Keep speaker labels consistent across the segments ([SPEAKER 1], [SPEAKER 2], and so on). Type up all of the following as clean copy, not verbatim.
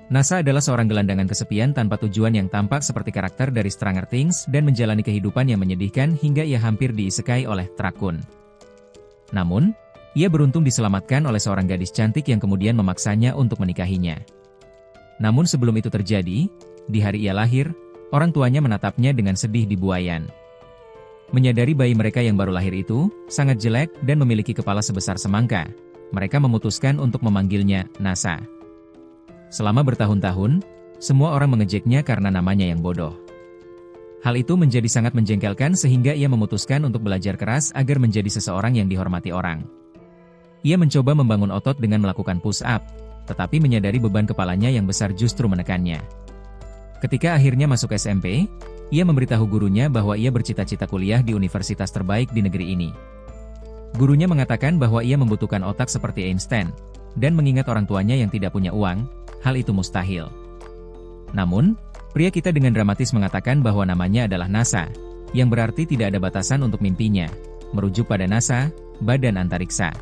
[SPEAKER 1] Nasa adalah seorang gelandangan kesepian tanpa tujuan yang tampak seperti karakter dari Stranger Things dan menjalani kehidupan yang menyedihkan hingga ia hampir diisekai oleh Trakun. Namun, ia beruntung diselamatkan oleh seorang gadis cantik yang kemudian memaksanya untuk menikahinya. Namun sebelum itu terjadi, di hari ia lahir, orang tuanya menatapnya dengan sedih di buayan. Menyadari bayi mereka yang baru lahir itu sangat jelek dan memiliki kepala sebesar semangka, mereka memutuskan untuk memanggilnya Nasa. Selama bertahun-tahun, semua orang mengejeknya karena namanya yang bodoh. Hal itu menjadi sangat menjengkelkan sehingga ia memutuskan untuk belajar keras agar menjadi seseorang yang dihormati orang. Ia mencoba membangun otot dengan melakukan push-up, tetapi menyadari beban kepalanya yang besar justru menekannya. Ketika akhirnya masuk SMP, ia memberitahu gurunya bahwa ia bercita-cita kuliah di universitas terbaik di negeri ini. Gurunya mengatakan bahwa ia membutuhkan otak seperti Einstein, dan mengingat orang tuanya yang tidak punya uang, hal itu mustahil. Namun, pria kita dengan dramatis mengatakan bahwa namanya adalah NASA, yang berarti tidak ada batasan untuk mimpinya, merujuk pada NASA, Badan Antariksa.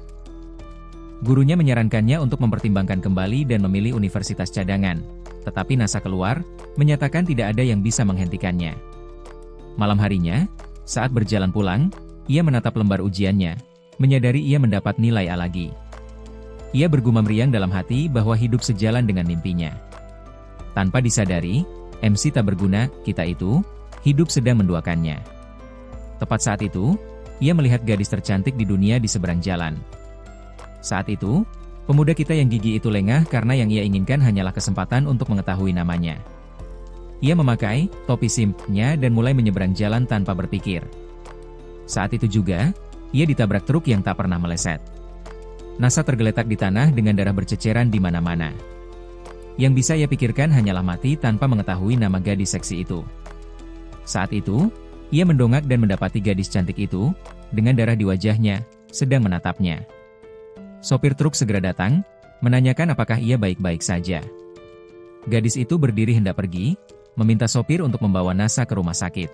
[SPEAKER 1] Gurunya menyarankannya untuk mempertimbangkan kembali dan memilih universitas cadangan, tetapi NASA keluar, menyatakan tidak ada yang bisa menghentikannya. Malam harinya, saat berjalan pulang, ia menatap lembar ujiannya, menyadari ia mendapat nilai A lagi. Ia bergumam riang dalam hati bahwa hidup sejalan dengan mimpinya. Tanpa disadari, MC tak berguna, kita itu, hidup sedang menduakannya. Tepat saat itu, ia melihat gadis tercantik di dunia di seberang jalan. Saat itu, pemuda kita yang gigih itu lengah karena yang ia inginkan hanyalah kesempatan untuk mengetahui namanya. Ia memakai topi simpnya dan mulai menyeberang jalan tanpa berpikir. Saat itu juga, ia ditabrak truk yang tak pernah meleset. Nasa tergeletak di tanah dengan darah berceceran di mana-mana. Yang bisa ia pikirkan hanyalah mati tanpa mengetahui nama gadis seksi itu. Saat itu, ia mendongak dan mendapati gadis cantik itu, dengan darah di wajahnya, sedang menatapnya. Sopir truk segera datang, menanyakan apakah ia baik-baik saja. Gadis itu berdiri hendak pergi, meminta sopir untuk membawa Nasa ke rumah sakit.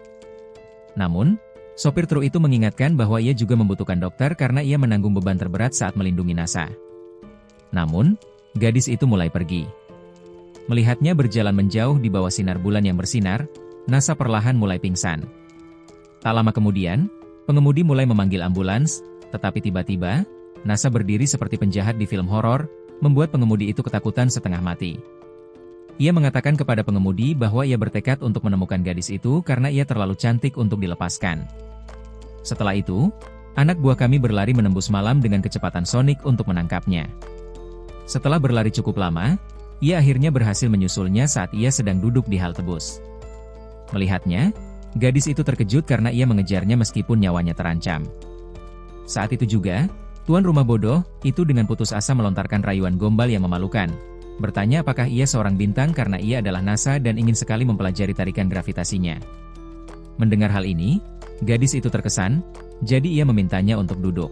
[SPEAKER 1] Namun, sopir truk itu mengingatkan bahwa ia juga membutuhkan dokter karena ia menanggung beban terberat saat melindungi Nasa. Namun, gadis itu mulai pergi. Melihatnya berjalan menjauh di bawah sinar bulan yang bersinar, Nasa perlahan mulai pingsan. Tak lama kemudian, pengemudi mulai memanggil ambulans, tetapi tiba-tiba, Nasa berdiri seperti penjahat di film horor, membuat pengemudi itu ketakutan setengah mati. Ia mengatakan kepada pengemudi bahwa ia bertekad untuk menemukan gadis itu karena ia terlalu cantik untuk dilepaskan. Setelah itu, anak buah kami berlari menembus malam dengan kecepatan sonik untuk menangkapnya. Setelah berlari cukup lama, ia akhirnya berhasil menyusulnya saat ia sedang duduk di halte bus. Melihatnya, gadis itu terkejut karena ia mengejarnya meskipun nyawanya terancam. Saat itu juga, tuan rumah bodoh itu dengan putus asa melontarkan rayuan gombal yang memalukan, bertanya apakah ia seorang bintang karena ia adalah NASA dan ingin sekali mempelajari tarikan gravitasinya. Mendengar hal ini, gadis itu terkesan, jadi ia memintanya untuk duduk.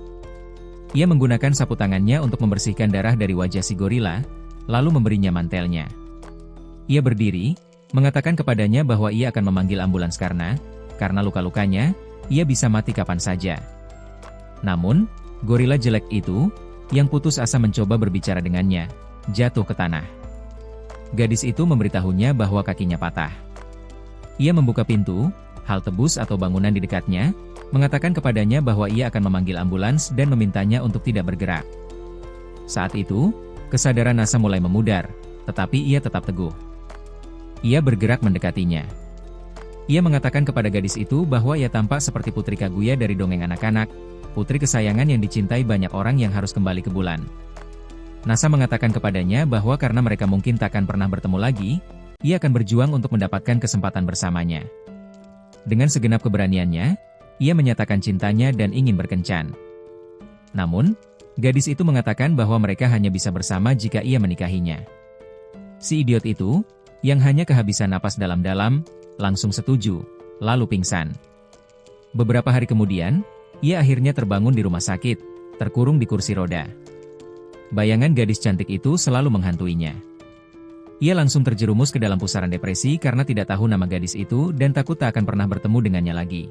[SPEAKER 1] Ia menggunakan sapu tangannya untuk membersihkan darah dari wajah si gorila, lalu memberinya mantelnya. Ia berdiri, mengatakan kepadanya bahwa ia akan memanggil ambulans karena luka-lukanya, ia bisa mati kapan saja. Namun, gorila jelek itu, yang putus asa mencoba berbicara dengannya, jatuh ke tanah. Gadis itu memberitahunya bahwa kakinya patah. Ia membuka pintu, halte bus atau bangunan di dekatnya, mengatakan kepadanya bahwa ia akan memanggil ambulans dan memintanya untuk tidak bergerak. Saat itu, kesadaran Nasa mulai memudar, tetapi ia tetap teguh. Ia bergerak mendekatinya. Ia mengatakan kepada gadis itu bahwa ia tampak seperti Putri Kaguya dari dongeng anak-anak, putri kesayangan yang dicintai banyak orang yang harus kembali ke bulan. Nasa mengatakan kepadanya bahwa karena mereka mungkin takkan pernah bertemu lagi, ia akan berjuang untuk mendapatkan kesempatan bersamanya. Dengan segenap keberaniannya, ia menyatakan cintanya dan ingin berkencan. Namun, gadis itu mengatakan bahwa mereka hanya bisa bersama jika ia menikahinya. Si idiot itu, yang hanya kehabisan napas dalam-dalam, langsung setuju, lalu pingsan. Beberapa hari kemudian, ia akhirnya terbangun di rumah sakit, terkurung di kursi roda. Bayangan gadis cantik itu selalu menghantuinya. Ia langsung terjerumus ke dalam pusaran depresi karena tidak tahu nama gadis itu dan takut tak akan pernah bertemu dengannya lagi.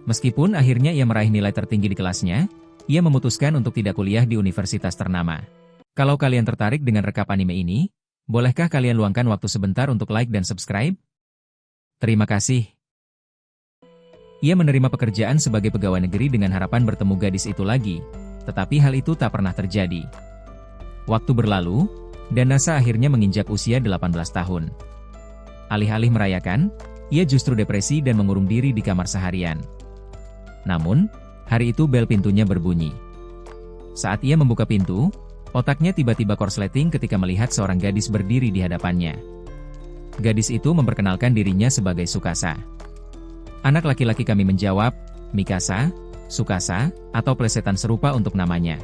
[SPEAKER 1] Meskipun akhirnya ia meraih nilai tertinggi di kelasnya, ia memutuskan untuk tidak kuliah di universitas ternama. Kalau kalian tertarik dengan rekap anime ini, Bolehkah kalian luangkan waktu sebentar untuk like dan subscribe? Terima kasih. Ia menerima pekerjaan sebagai pegawai negeri dengan harapan bertemu gadis itu lagi, tetapi hal itu tak pernah terjadi. Waktu berlalu, dan Nasa akhirnya menginjak usia 18 tahun. Alih-alih merayakan, ia justru depresi dan mengurung diri di kamar seharian. Namun, hari itu bel pintunya berbunyi. Saat ia membuka pintu, otaknya tiba-tiba korsleting ketika melihat seorang gadis berdiri di hadapannya. Gadis itu memperkenalkan dirinya sebagai Tsukasa. Anak laki-laki kami menjawab, Mikasa, Tsukasa, atau plesetan serupa untuk namanya.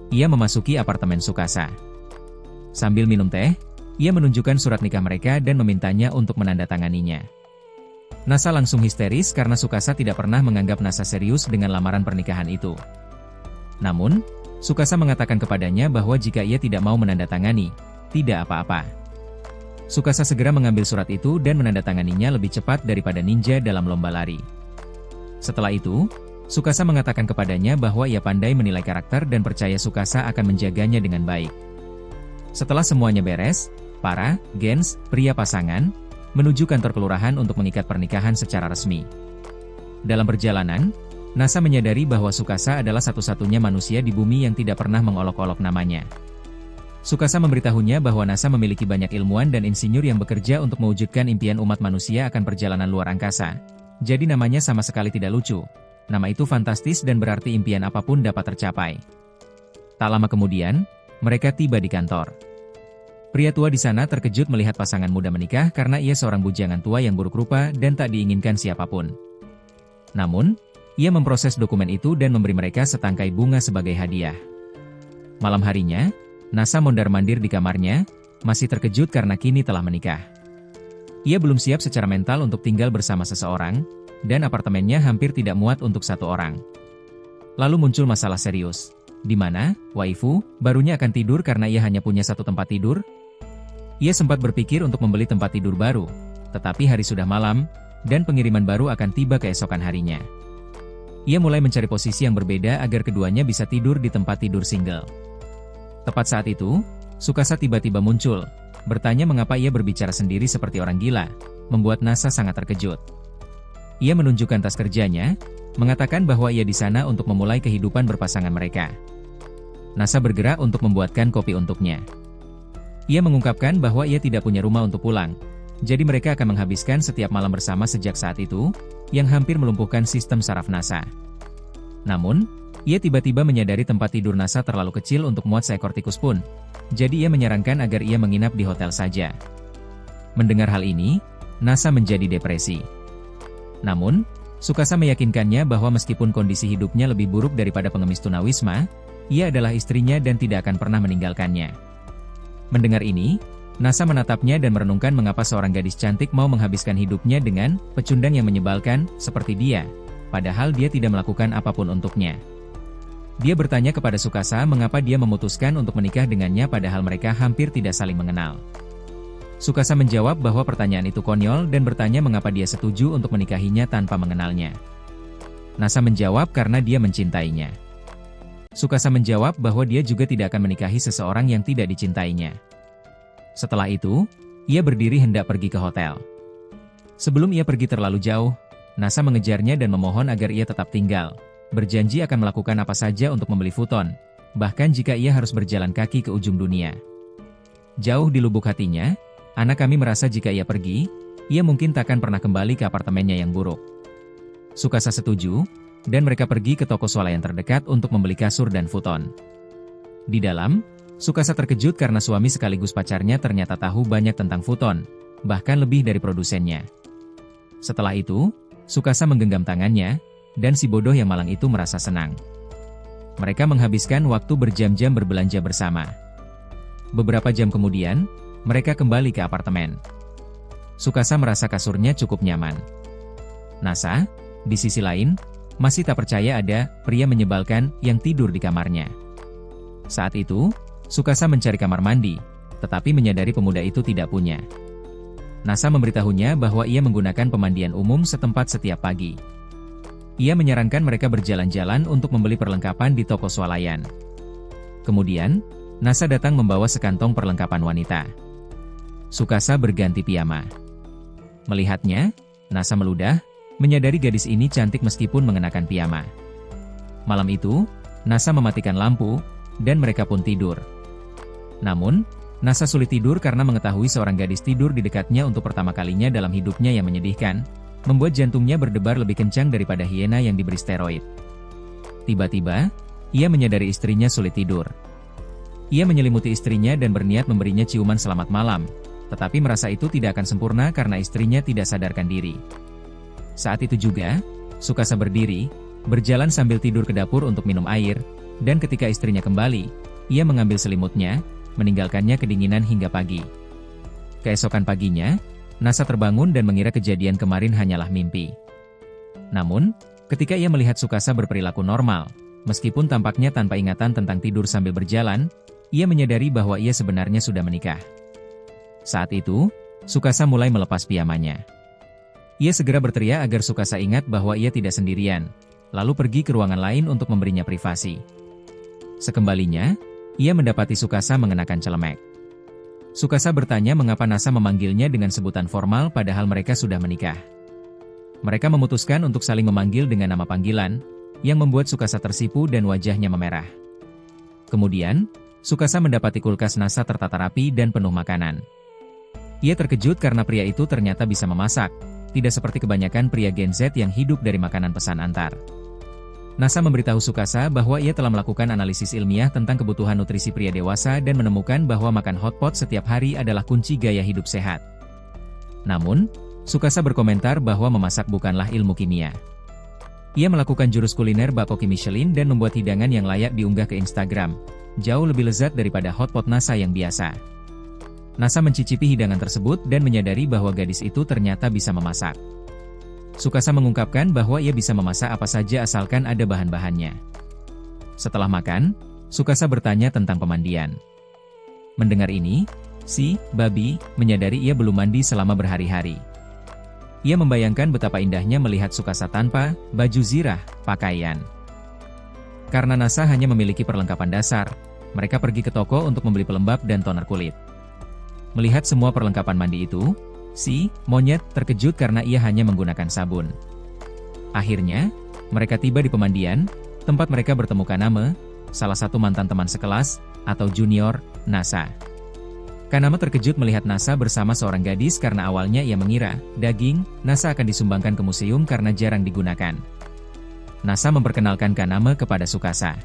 [SPEAKER 1] Ia memasuki apartemen Tsukasa. Sambil minum teh, ia menunjukkan surat nikah mereka dan memintanya untuk menandatanganinya. Nasa langsung histeris karena Tsukasa tidak pernah menganggap Nasa serius dengan lamaran pernikahan itu. Namun, Tsukasa mengatakan kepadanya bahwa jika ia tidak mau menandatangani, tidak apa-apa. Tsukasa segera mengambil surat itu dan menandatanganinya lebih cepat daripada ninja dalam lomba lari. Setelah itu, Tsukasa mengatakan kepadanya bahwa ia pandai menilai karakter dan percaya Tsukasa akan menjaganya dengan baik. Setelah semuanya beres, para gens pria pasangan menuju kantor kelurahan untuk mengikat pernikahan secara resmi. Dalam perjalanan, Nasa menyadari bahwa Tsukasa adalah satu-satunya manusia di bumi yang tidak pernah mengolok-olok namanya. Tsukasa memberitahunya bahwa NASA memiliki banyak ilmuwan dan insinyur yang bekerja untuk mewujudkan impian umat manusia akan perjalanan luar angkasa. Jadi namanya sama sekali tidak lucu. Nama itu fantastis dan berarti impian apapun dapat tercapai. Tak lama kemudian, mereka tiba di kantor. Pria tua di sana terkejut melihat pasangan muda menikah karena ia seorang bujangan tua yang buruk rupa dan tak diinginkan siapapun. Namun, ia memproses dokumen itu dan memberi mereka setangkai bunga sebagai hadiah. Malam harinya, Nasa mondar-mandir di kamarnya, masih terkejut karena kini telah menikah. Ia belum siap secara mental untuk tinggal bersama seseorang, dan apartemennya hampir tidak muat untuk satu orang. Lalu muncul masalah serius, di mana waifu barunya akan tidur karena ia hanya punya satu tempat tidur. Ia sempat berpikir untuk membeli tempat tidur baru, tetapi hari sudah malam, dan pengiriman baru akan tiba keesokan harinya. Ia mulai mencari posisi yang berbeda agar keduanya bisa tidur di tempat tidur single. Tepat saat itu, Tsukasa tiba-tiba muncul, bertanya mengapa ia berbicara sendiri seperti orang gila, membuat Nasa sangat terkejut. Ia menunjukkan tas kerjanya, mengatakan bahwa ia di sana untuk memulai kehidupan berpasangan mereka. Nasa bergerak untuk membuatkan kopi untuknya. Ia mengungkapkan bahwa ia tidak punya rumah untuk pulang, jadi mereka akan menghabiskan setiap malam bersama sejak saat itu, yang hampir melumpuhkan sistem saraf Nasa. Namun, ia tiba-tiba menyadari tempat tidur Nasa terlalu kecil untuk muat seekor tikus pun, jadi ia menyarankan agar ia menginap di hotel saja. Mendengar hal ini, Nasa menjadi depresi. Namun, Tsukasa meyakinkannya bahwa meskipun kondisi hidupnya lebih buruk daripada pengemis tunawisma, ia adalah istrinya dan tidak akan pernah meninggalkannya. Mendengar ini, Nasa menatapnya dan merenungkan mengapa seorang gadis cantik mau menghabiskan hidupnya dengan pecundang yang menyebalkan seperti dia, padahal dia tidak melakukan apapun untuknya. Dia bertanya kepada Tsukasa mengapa dia memutuskan untuk menikah dengannya padahal mereka hampir tidak saling mengenal. Tsukasa menjawab bahwa pertanyaan itu konyol dan bertanya mengapa dia setuju untuk menikahinya tanpa mengenalnya. Nasa menjawab karena dia mencintainya. Tsukasa menjawab bahwa dia juga tidak akan menikahi seseorang yang tidak dicintainya. Setelah itu, ia berdiri hendak pergi ke hotel. Sebelum ia pergi terlalu jauh, Nasa mengejarnya dan memohon agar ia tetap tinggal. Berjanji akan melakukan apa saja untuk membeli futon, bahkan jika ia harus berjalan kaki ke ujung dunia. Jauh di lubuk hatinya, anak kami merasa jika ia pergi, ia mungkin takkan pernah kembali ke apartemennya yang buruk. Tsukasa setuju, dan mereka pergi ke toko swalayan terdekat untuk membeli kasur dan futon. Di dalam, Tsukasa terkejut karena suami sekaligus pacarnya ternyata tahu banyak tentang futon, bahkan lebih dari produsennya. Setelah itu, Tsukasa menggenggam tangannya, dan si bodoh yang malang itu merasa senang. Mereka menghabiskan waktu berjam-jam berbelanja bersama. Beberapa jam kemudian, mereka kembali ke apartemen. Tsukasa merasa kasurnya cukup nyaman. Nasa, di sisi lain, masih tak percaya ada pria menyebalkan yang tidur di kamarnya. Saat itu, Tsukasa mencari kamar mandi, tetapi menyadari pemuda itu tidak punya. Nasa memberitahunya bahwa ia menggunakan pemandian umum setempat setiap pagi. Ia menyarankan mereka berjalan-jalan untuk membeli perlengkapan di toko swalayan. Kemudian, Nasa datang membawa sekantong perlengkapan wanita. Tsukasa berganti piyama. Melihatnya, Nasa meludah, menyadari gadis ini cantik meskipun mengenakan piyama. Malam itu, Nasa mematikan lampu, dan mereka pun tidur. Namun, Nasa sulit tidur karena mengetahui seorang gadis tidur di dekatnya untuk pertama kalinya dalam hidupnya yang menyedihkan, membuat jantungnya berdebar lebih kencang daripada hiena yang diberi steroid. Tiba-tiba, ia menyadari istrinya sulit tidur. Ia menyelimuti istrinya dan berniat memberinya ciuman selamat malam, tetapi merasa itu tidak akan sempurna karena istrinya tidak sadarkan diri. Saat itu juga, Tsukasa berdiri, berjalan sambil tidur ke dapur untuk minum air, dan ketika istrinya kembali, ia mengambil selimutnya, meninggalkannya kedinginan hingga pagi. Keesokan paginya, Nasa terbangun dan mengira kejadian kemarin hanyalah mimpi. Namun, ketika ia melihat Tsukasa berperilaku normal, meskipun tampaknya tanpa ingatan tentang tidur sambil berjalan, ia menyadari bahwa ia sebenarnya sudah menikah. Saat itu, Tsukasa mulai melepas piyamanya. Ia segera berteriak agar Tsukasa ingat bahwa ia tidak sendirian, lalu pergi ke ruangan lain untuk memberinya privasi. Sekembalinya, ia mendapati Tsukasa mengenakan celemek. Tsukasa bertanya mengapa Nasa memanggilnya dengan sebutan formal padahal mereka sudah menikah. Mereka memutuskan untuk saling memanggil dengan nama panggilan, yang membuat Tsukasa tersipu dan wajahnya memerah. Kemudian, Tsukasa mendapati kulkas Nasa tertata rapi dan penuh makanan. Ia terkejut karena pria itu ternyata bisa memasak, tidak seperti kebanyakan pria Gen Z yang hidup dari makanan pesan antar. Nasa memberitahu Tsukasa bahwa ia telah melakukan analisis ilmiah tentang kebutuhan nutrisi pria dewasa dan menemukan bahwa makan hotpot setiap hari adalah kunci gaya hidup sehat. Namun, Tsukasa berkomentar bahwa memasak bukanlah ilmu kimia. Ia melakukan jurus kuliner Bakoki Michelin dan membuat hidangan yang layak diunggah ke Instagram, jauh lebih lezat daripada hotpot Nasa yang biasa. Nasa mencicipi hidangan tersebut dan menyadari bahwa gadis itu ternyata bisa memasak. Tsukasa mengungkapkan bahwa ia bisa memasak apa saja asalkan ada bahan-bahannya. Setelah makan, Tsukasa bertanya tentang pemandian. Mendengar ini, si babi menyadari ia belum mandi selama berhari-hari. Ia membayangkan betapa indahnya melihat Tsukasa tanpa baju zirah pakaian. Karena Nasa hanya memiliki perlengkapan dasar, mereka pergi ke toko untuk membeli pelembab dan toner kulit. Melihat semua perlengkapan mandi itu, si monyet terkejut karena ia hanya menggunakan sabun. Akhirnya, mereka tiba di pemandian, tempat mereka bertemu Kaname, salah satu mantan teman sekelas, atau junior, Nasa. Kaname terkejut melihat Nasa bersama seorang gadis karena awalnya ia mengira, daging, Nasa akan disumbangkan ke museum karena jarang digunakan. Nasa memperkenalkan Kaname kepada Tsukasa.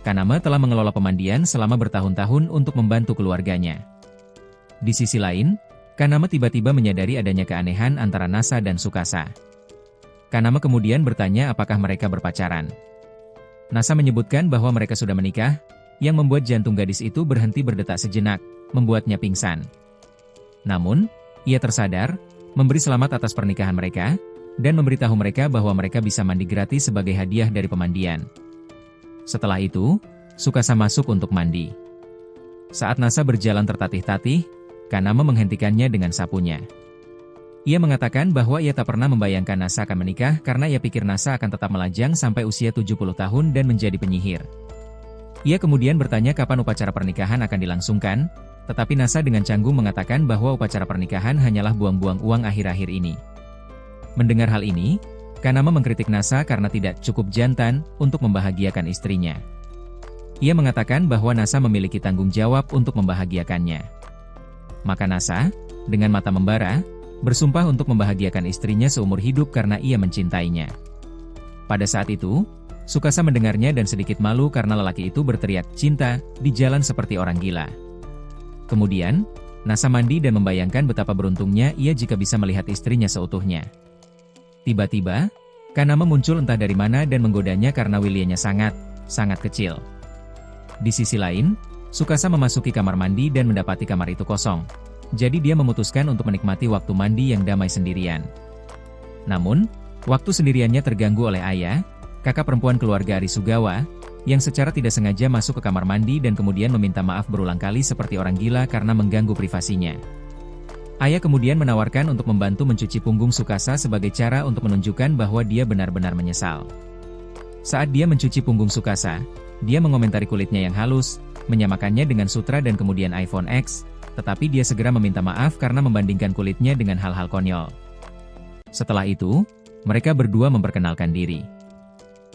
[SPEAKER 1] Kaname telah mengelola pemandian selama bertahun-tahun untuk membantu keluarganya. Di sisi lain, Kaname tiba-tiba menyadari adanya keanehan antara Nasa dan Tsukasa. Kaname kemudian bertanya apakah mereka berpacaran. Nasa menyebutkan bahwa mereka sudah menikah, yang membuat jantung gadis itu berhenti berdetak sejenak, membuatnya pingsan. Namun, ia tersadar, memberi selamat atas pernikahan mereka, dan memberitahu mereka bahwa mereka bisa mandi gratis sebagai hadiah dari pemandian. Setelah itu, Tsukasa masuk untuk mandi. Saat Nasa berjalan tertatih-tatih, Kaname menghentikannya dengan sapunya. Ia mengatakan bahwa ia tak pernah membayangkan Nasa akan menikah karena ia pikir Nasa akan tetap melajang sampai usia 70 tahun dan menjadi penyihir. Ia kemudian bertanya kapan upacara pernikahan akan dilangsungkan, tetapi Nasa dengan canggung mengatakan bahwa upacara pernikahan hanyalah buang-buang uang akhir-akhir ini. Mendengar hal ini, Kaname mengkritik Nasa karena tidak cukup jantan untuk membahagiakan istrinya. Ia mengatakan bahwa Nasa memiliki tanggung jawab untuk membahagiakannya. Maka Nasa, dengan mata membara, bersumpah untuk membahagiakan istrinya seumur hidup karena ia mencintainya. Pada saat itu, Tsukasa mendengarnya dan sedikit malu karena lelaki itu berteriak cinta di jalan seperti orang gila. Kemudian, Nasa mandi dan membayangkan betapa beruntungnya ia jika bisa melihat istrinya seutuhnya. Tiba-tiba, Kaname muncul entah dari mana dan menggodanya karena wilayahnya sangat kecil. Di sisi lain, Tsukasa memasuki kamar mandi dan mendapati kamar itu kosong. Jadi dia memutuskan untuk menikmati waktu mandi yang damai sendirian. Namun, waktu sendiriannya terganggu oleh Aya, kakak perempuan keluarga Arisugawa, yang secara tidak sengaja masuk ke kamar mandi dan kemudian meminta maaf berulang kali seperti orang gila karena mengganggu privasinya. Aya kemudian menawarkan untuk membantu mencuci punggung Tsukasa sebagai cara untuk menunjukkan bahwa dia benar-benar menyesal. Saat dia mencuci punggung Tsukasa, Dia mengomentari kulitnya yang halus, menyamakannya dengan Sutra dan kemudian iPhone X, tetapi dia segera meminta maaf karena membandingkan kulitnya dengan hal-hal konyol. Setelah itu, mereka berdua memperkenalkan diri.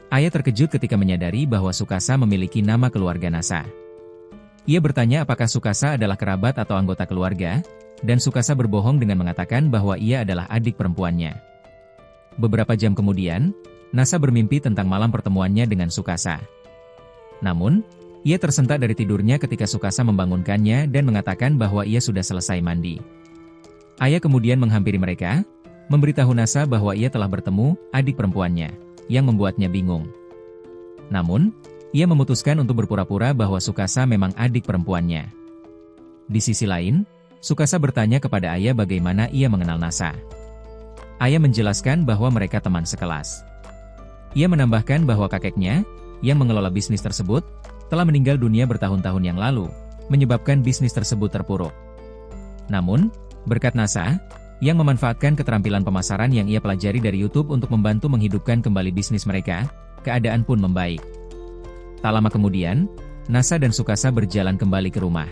[SPEAKER 1] Aya terkejut ketika menyadari bahwa Tsukasa memiliki nama keluarga NASA. Ia bertanya apakah Tsukasa adalah kerabat atau anggota keluarga, dan Tsukasa berbohong dengan mengatakan bahwa ia adalah adik perempuannya. Beberapa jam kemudian, NASA bermimpi tentang malam pertemuannya dengan Tsukasa. Namun, ia tersentak dari tidurnya ketika Tsukasa membangunkannya dan mengatakan bahwa ia sudah selesai mandi. Aya kemudian menghampiri mereka, memberitahu NASA bahwa ia telah bertemu adik perempuannya, yang membuatnya bingung. Namun, ia memutuskan untuk berpura-pura bahwa Tsukasa memang adik perempuannya. Di sisi lain, Tsukasa bertanya kepada Aya bagaimana ia mengenal NASA. Aya menjelaskan bahwa mereka teman sekelas. Ia menambahkan bahwa kakeknya, yang mengelola bisnis tersebut, telah meninggal dunia bertahun-tahun yang lalu, menyebabkan bisnis tersebut terpuruk. Namun, berkat NASA, yang memanfaatkan keterampilan pemasaran yang ia pelajari dari YouTube untuk membantu menghidupkan kembali bisnis mereka, keadaan pun membaik. Tak lama kemudian, NASA dan Tsukasa berjalan kembali ke rumah.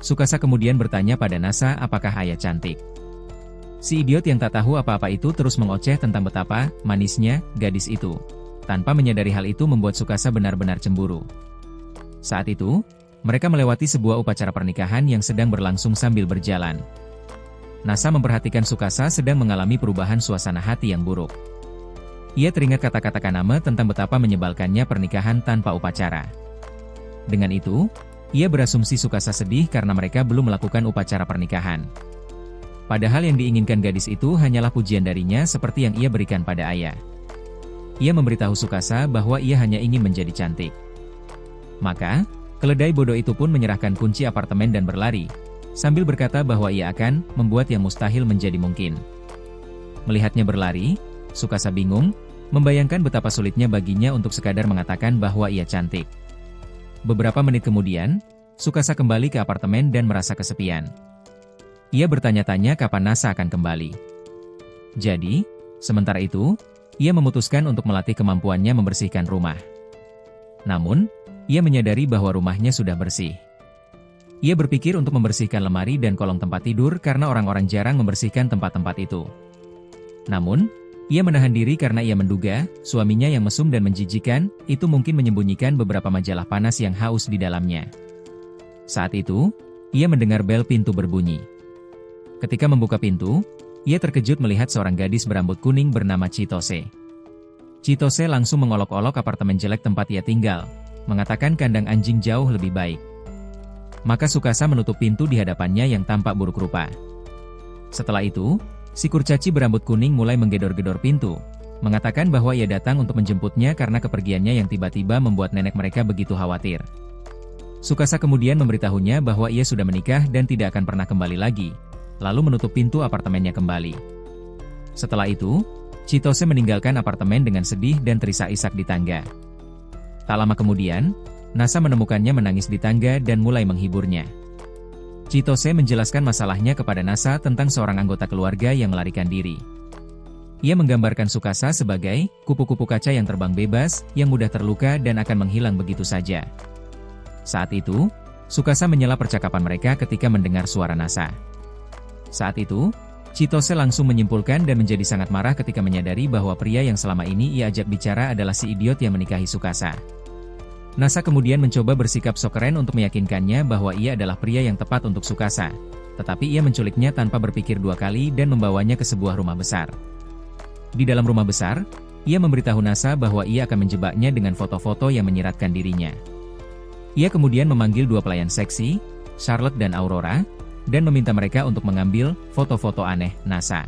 [SPEAKER 1] Tsukasa kemudian bertanya pada NASA apakah Aya cantik. Si idiot yang tak tahu apa-apa itu terus mengoceh tentang betapa manisnya gadis itu. Tanpa menyadari hal itu membuat Tsukasa benar-benar cemburu. Saat itu, mereka melewati sebuah upacara pernikahan yang sedang berlangsung sambil berjalan. NASA memperhatikan Tsukasa sedang mengalami perubahan suasana hati yang buruk. Ia teringat kata-kata Kaname tentang betapa menyebalkannya pernikahan tanpa upacara. Dengan itu, ia berasumsi Tsukasa sedih karena mereka belum melakukan upacara pernikahan. Padahal yang diinginkan gadis itu hanyalah pujian darinya seperti yang ia berikan pada Aya. Ia memberitahu Tsukasa bahwa ia hanya ingin menjadi cantik. Maka, keledai bodoh itu pun menyerahkan kunci apartemen dan berlari, sambil berkata bahwa ia akan membuat yang mustahil menjadi mungkin. Melihatnya berlari, Tsukasa bingung, membayangkan betapa sulitnya baginya untuk sekadar mengatakan bahwa ia cantik. Beberapa menit kemudian, Tsukasa kembali ke apartemen dan merasa kesepian. Ia bertanya-tanya kapan NASA akan kembali. Jadi, sementara itu, ia memutuskan untuk melatih kemampuannya membersihkan rumah. Namun, ia menyadari bahwa rumahnya sudah bersih. Ia berpikir untuk membersihkan lemari dan kolong tempat tidur karena orang-orang jarang membersihkan tempat-tempat itu. Namun, ia menahan diri karena ia menduga, suaminya yang mesum dan menjijikan, itu mungkin menyembunyikan beberapa majalah panas yang haus di dalamnya. Saat itu, ia mendengar bel pintu berbunyi. Ketika membuka pintu, ia terkejut melihat seorang gadis berambut kuning bernama Chitose. Chitose langsung mengolok-olok apartemen jelek tempat ia tinggal, mengatakan kandang anjing jauh lebih baik. Maka Tsukasa menutup pintu di hadapannya yang tampak buruk rupa. Setelah itu, si kurcaci berambut kuning mulai menggedor-gedor pintu, mengatakan bahwa ia datang untuk menjemputnya karena kepergiannya yang tiba-tiba membuat nenek mereka begitu khawatir. Tsukasa kemudian memberitahunya bahwa ia sudah menikah dan tidak akan pernah kembali lagi, lalu menutup pintu apartemennya kembali. Setelah itu, Chitose meninggalkan apartemen dengan sedih dan terisak-isak di tangga. Tak lama kemudian, NASA menemukannya menangis di tangga dan mulai menghiburnya. Chitose menjelaskan masalahnya kepada NASA tentang seorang anggota keluarga yang melarikan diri. Ia menggambarkan Tsukasa sebagai kupu-kupu kaca yang terbang bebas, yang mudah terluka dan akan menghilang begitu saja. Saat itu, Tsukasa menyela percakapan mereka ketika mendengar suara NASA. Saat itu, Chitose langsung menyimpulkan dan menjadi sangat marah ketika menyadari bahwa pria yang selama ini ia ajak bicara adalah si idiot yang menikahi Tsukasa. NASA kemudian mencoba bersikap sok keren untuk meyakinkannya bahwa ia adalah pria yang tepat untuk Tsukasa, tetapi ia menculiknya tanpa berpikir dua kali dan membawanya ke sebuah rumah besar. Di dalam rumah besar, ia memberitahu NASA bahwa ia akan menjebaknya dengan foto-foto yang menyiratkan dirinya. Ia kemudian memanggil dua pelayan seksi, Charlotte dan Aurora, dan meminta mereka untuk mengambil foto-foto aneh NASA.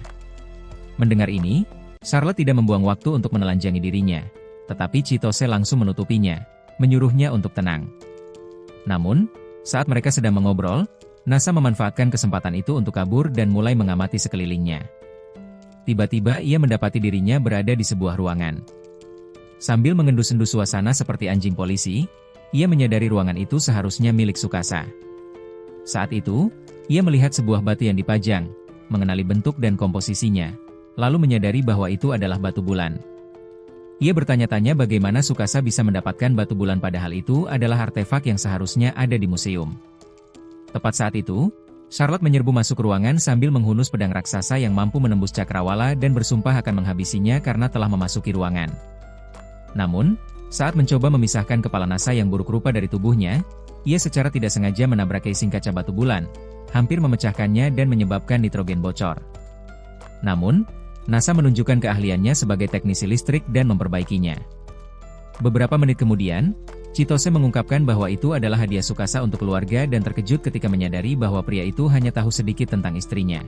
[SPEAKER 1] Mendengar ini, Charlotte tidak membuang waktu untuk menelanjangi dirinya, tetapi Chitose langsung menutupinya, menyuruhnya untuk tenang. Namun, saat mereka sedang mengobrol, NASA memanfaatkan kesempatan itu untuk kabur dan mulai mengamati sekelilingnya. Tiba-tiba ia mendapati dirinya berada di sebuah ruangan. Sambil mengendus-endus suasana seperti anjing polisi, ia menyadari ruangan itu seharusnya milik Tsukasa. Saat itu, ia melihat sebuah batu yang dipajang, mengenali bentuk dan komposisinya, lalu menyadari bahwa itu adalah batu bulan. Ia bertanya-tanya bagaimana Tsukasa bisa mendapatkan batu bulan padahal itu adalah artefak yang seharusnya ada di museum. Tepat saat itu, Charlotte menyerbu masuk ruangan sambil menghunus pedang raksasa yang mampu menembus cakrawala dan bersumpah akan menghabisinya karena telah memasuki ruangan. Namun, saat mencoba memisahkan kepala Nasa yang buruk rupa dari tubuhnya, ia secara tidak sengaja menabrak casing kaca batu bulan, hampir memecahkannya dan menyebabkan nitrogen bocor. Namun, Nasa menunjukkan keahliannya sebagai teknisi listrik dan memperbaikinya. Beberapa menit kemudian, Chitose mengungkapkan bahwa itu adalah hadiah Tsukasa untuk keluarga dan terkejut ketika menyadari bahwa pria itu hanya tahu sedikit tentang istrinya.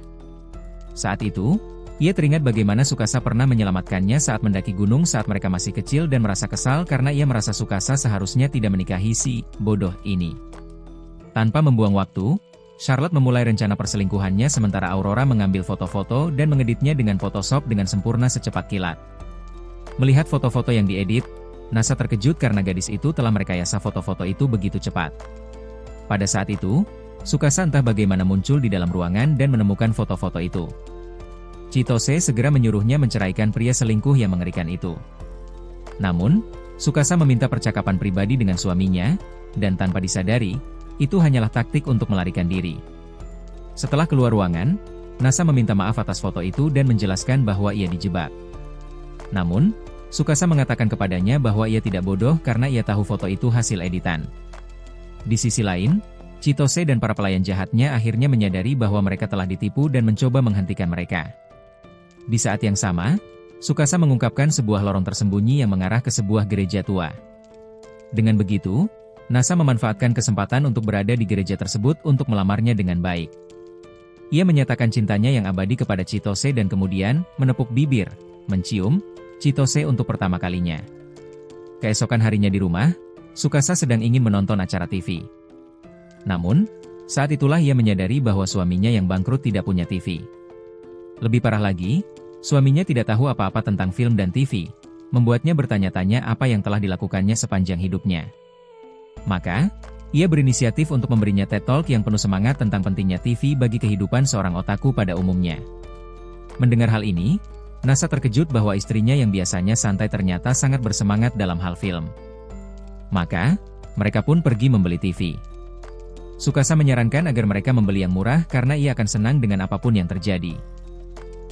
[SPEAKER 1] Saat itu, ia teringat bagaimana Tsukasa pernah menyelamatkannya saat mendaki gunung saat mereka masih kecil dan merasa kesal karena ia merasa Tsukasa seharusnya tidak menikahi si bodoh ini. Tanpa membuang waktu, Charlotte memulai rencana perselingkuhannya sementara Aurora mengambil foto-foto dan mengeditnya dengan Photoshop dengan sempurna secepat kilat. Melihat foto-foto yang diedit, Nasa terkejut karena gadis itu telah merekayasa foto-foto itu begitu cepat. Pada saat itu, Tsukasa entah bagaimana muncul di dalam ruangan dan menemukan foto-foto itu. Chitose segera menyuruhnya menceraikan pria selingkuh yang mengerikan itu. Namun, Tsukasa meminta percakapan pribadi dengan suaminya, dan tanpa disadari, itu hanyalah taktik untuk melarikan diri. Setelah keluar ruangan, Nasa meminta maaf atas foto itu dan menjelaskan bahwa ia dijebak. Namun, Tsukasa mengatakan kepadanya bahwa ia tidak bodoh karena ia tahu foto itu hasil editan. Di sisi lain, Chitose dan para pelayan jahatnya akhirnya menyadari bahwa mereka telah ditipu dan mencoba menghentikan mereka. Di saat yang sama, Tsukasa mengungkapkan sebuah lorong tersembunyi yang mengarah ke sebuah gereja tua. Dengan begitu, Nasa memanfaatkan kesempatan untuk berada di gereja tersebut untuk melamarnya dengan baik. Ia menyatakan cintanya yang abadi kepada Chitose dan kemudian menepuk bibir, mencium Chitose untuk pertama kalinya. Keesokan harinya di rumah, Tsukasa sedang ingin menonton acara TV. Namun, saat itulah ia menyadari bahwa suaminya yang bangkrut tidak punya TV. Lebih parah lagi, suaminya tidak tahu apa-apa tentang film dan TV, membuatnya bertanya-tanya apa yang telah dilakukannya sepanjang hidupnya. Maka, ia berinisiatif untuk memberinya TED Talk yang penuh semangat tentang pentingnya TV bagi kehidupan seorang otaku pada umumnya. Mendengar hal ini, Nasa terkejut bahwa istrinya yang biasanya santai ternyata sangat bersemangat dalam hal film. Maka, mereka pun pergi membeli TV. Tsukasa menyarankan agar mereka membeli yang murah karena ia akan senang dengan apapun yang terjadi.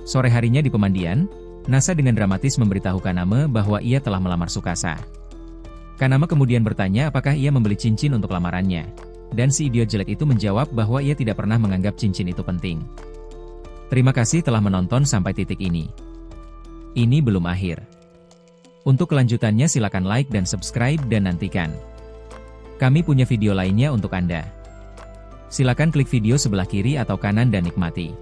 [SPEAKER 1] Sore harinya di pemandian, Nasa dengan dramatis memberitahu Kaname bahwa ia telah melamar Tsukasa. Kaname kemudian bertanya apakah ia membeli cincin untuk lamarannya, dan si idiot jelek itu menjawab bahwa ia tidak pernah menganggap cincin itu penting. Terima kasih telah menonton sampai titik ini. Ini belum akhir. Untuk kelanjutannya silakan like dan subscribe dan nantikan. Kami punya video lainnya untuk Anda. Silakan klik video sebelah kiri atau kanan dan nikmati.